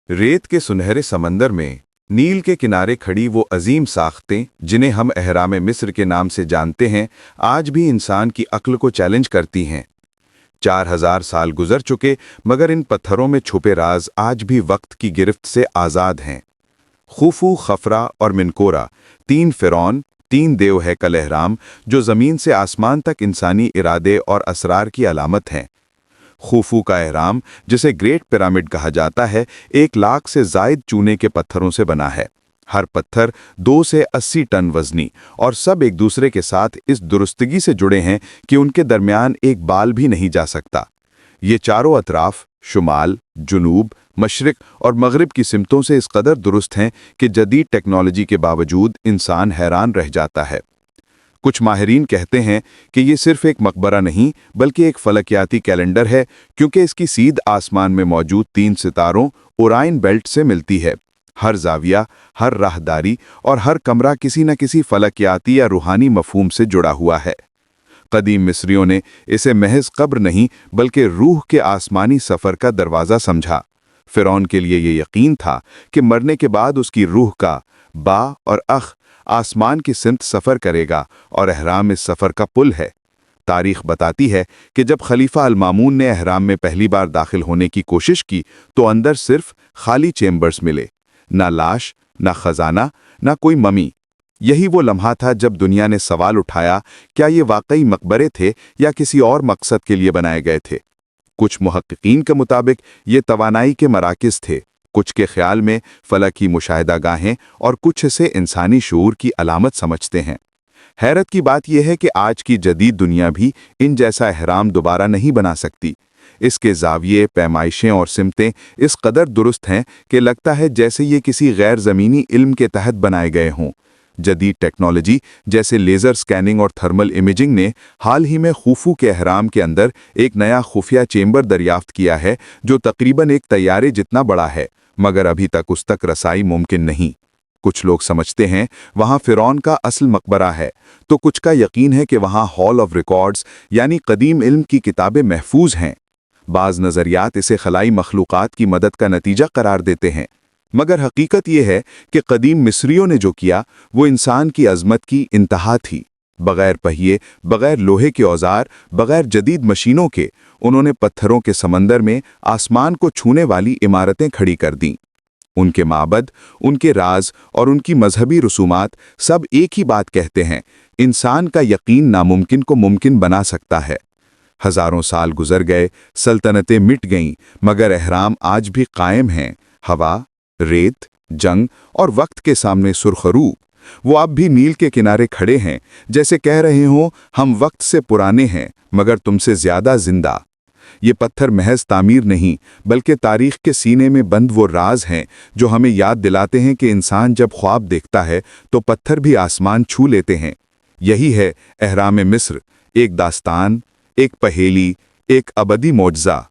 रेत के सुनहरे समंदर में नील के किनारे खड़ी वो अजीम साख्तें जिन्हें हम एहराम मिस्र के नाम से जानते हैं, आज भी इंसान की अक्ल को चैलेंज करती हैं। 4000 साल गुजर चुके, मगर इन पत्थरों में छुपे राज आज भी वक्त की गिरफ्त से आज़ाद हैं। खुफू, खफरा और मिनकोरा, तीन फ़िरौन, तीन देव हैकल एहराम जो ज़मीन से आसमान तक इंसानी इरादे और असरार की अलामत हैं। खुफू का एहराम, जिसे ग्रेट पिरामिड कहा जाता है, 1 लाख से ज़ायद चूने के पत्थरों से बना है। हर पत्थर 2 से 80 टन वजनी, और सब एक दूसरे के साथ इस दुरुस्तगी से जुड़े हैं कि उनके दरमियान एक बाल भी नहीं जा सकता। ये चारों अतराफ, शुमाल, जुनूब, मशरिक और मगरिब की सिमतों से इस कदर दुरुस्त हैं कि जदीद टेक्नोलॉजी के बावजूद इंसान हैरान रह जाता है। कुछ माहिरीन कहते हैं कि ये सिर्फ एक मकबरा नहीं बल्कि एक फलकियाती कैलेंडर है, क्योंकि इसकी सीध आसमान में मौजूद 3 सितारों ओराइन बेल्ट से मिलती है। हर जाविया, हर राहदारी और हर कमरा किसी न किसी फलकियाती या रूहानी मफहूम से जुड़ा हुआ है। कदीम मिस्रियों ने इसे महज कब्र नहीं बल्कि रूह के आसमानी सफ़र का दरवाज़ा समझा। फ़िरौन के लिए ये यकीन था कि मरने के बाद उसकी रूह का बा और अख आसमान की सिमत सफ़र करेगा, और एहराम इस सफ़र का पुल है। तारीख बताती है कि जब खलीफा अल-मामून ने एहराम में पहली बार दाखिल होने की कोशिश की तो अंदर सिर्फ खाली चेम्बर्स मिले, ना लाश, ना खजाना, ना कोई ममी। यही वो लम्हा था जब दुनिया ने सवाल उठाया, क्या ये वाकई मकबरे थे या किसी और मकसद के लिए बनाए गए थे। कुछ मुहक्किकीन के मुताबिक ये तवानाई के मराकिज़ थे, कुछ के ख्याल में फलकी मुशाहिदागाहें, और कुछ इसे इंसानी शऊर की अलामत समझते हैं। हैरत की बात यह है कि आज की जदीद दुनिया भी इन जैसा एहराम दोबारा नहीं बना सकती। इसके जाविये, पैमाइशें और सिमतें इस कदर दुरुस्त हैं कि लगता है जैसे ये किसी गैर ज़मीनी इल्म के तहत बनाए गए हों। जदीद टेक्नोलॉजी जैसे लेज़र स्कैनिंग और थर्मल इमेजिंग ने हाल ही में खुफू के एहराम के अंदर एक नया खुफिया चेंबर दरियाफ्त किया है, जो तकरीबन एक तैयारे जितना बड़ा है, मगर अभी तक उस तक रसाई मुमकिन नहीं। कुछ लोग समझते हैं वहाँ फ़िरौन का असल मकबरा है, तो कुछ का यकीन है कि वहाँ हॉल ऑफ रिकॉर्ड्स यानी कदीम इल्म की किताबें महफूज हैं। बाज़ नज़रियात इसे खलाई मखलूक़ात की मदद का नतीजा करार देते हैं, मगर हकीकत यह है कि कदीम मिस्रियों ने जो किया वो इंसान की अज़मत की इंतहा थी। बग़ैर पहिए, बग़ैर लोहे के औजार, बग़ैर जदीद मशीनों के उन्होंने पत्थरों के समंदर में आसमान को छूने वाली इमारतें खड़ी कर दीं। उनके माबद, उनके राज और उनकी मजहबी रसूमात सब एक ही बात कहते हैं, इंसान का यकीन नामुमकिन को मुमकिन बना सकता है। हज़ारों साल गुजर गए, सल्तनतें मिट गईं, मगर एहराम आज भी कायम हैं। हवा, रेत, जंग और वक्त के सामने सुरखरू वो अब भी नील के किनारे खड़े हैं, जैसे कह रहे हों, हम वक्त से पुराने हैं मगर तुमसे ज़्यादा जिंदा। ये पत्थर महज तामीर नहीं बल्कि तारीख के सीने में बंद वो राज हैं जो हमें याद दिलाते हैं कि इंसान जब ख्वाब देखता है तो पत्थर भी आसमान छू लेते हैं। यही है एहराम मिस्र, एक दास्तान, एक पहेली, एक अबदी मौजज़ा।